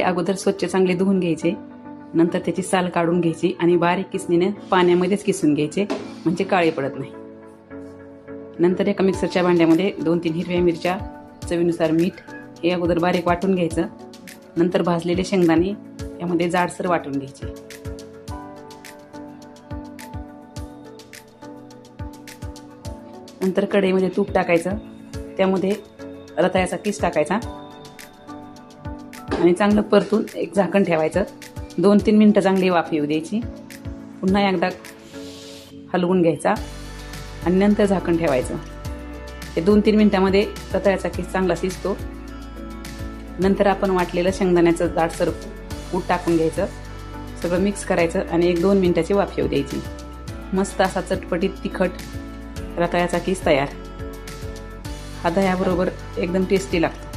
अगोदर स्वच्छ चांगले धुवून घ्यायचे, नंतर त्याची साल काढून घ्यायची आणि बारीक किसणीने पाण्यामध्येच किसून घ्यायचे, म्हणजे काळे पडत नाही. नंतर एका मिक्सरच्या भांड्यामध्ये 2-3 हिरव्या मिरच्या, चवीनुसार मीठ हे अगोदर बारीक वाटून घ्यायचं. नंतर भाजलेले शेंगदाणे यामध्ये जाडसर वाटून घ्यायचे. नंतर कढईमध्ये तूप टाकायचं, त्यामध्ये रताळ्याचा किस टाकायचा आणि चांगलं परतून एक झाकण ठेवायचं. 2-3 मिनिटं चांगली वाफ येऊ द्यायची. पुन्हा एकदा हलवून घ्यायचा आणि नंतर झाकण ठेवायचं. हे 2-3 मिनिटांमध्ये रताळ्याचा किस चांगला शिजतो. नंतर आपण वाटलेलं शेंगदाण्याचं जाडसर कूट टाकून घ्यायचं, सगळं मिक्स करायचं आणि 1-2 मिनिटाची वाफ येऊ द्यायची. मस्त असा चटपटीत तिखट रताळ्याचा किस तयार. हा दह्याबरोबर एकदम टेस्टी लागतो.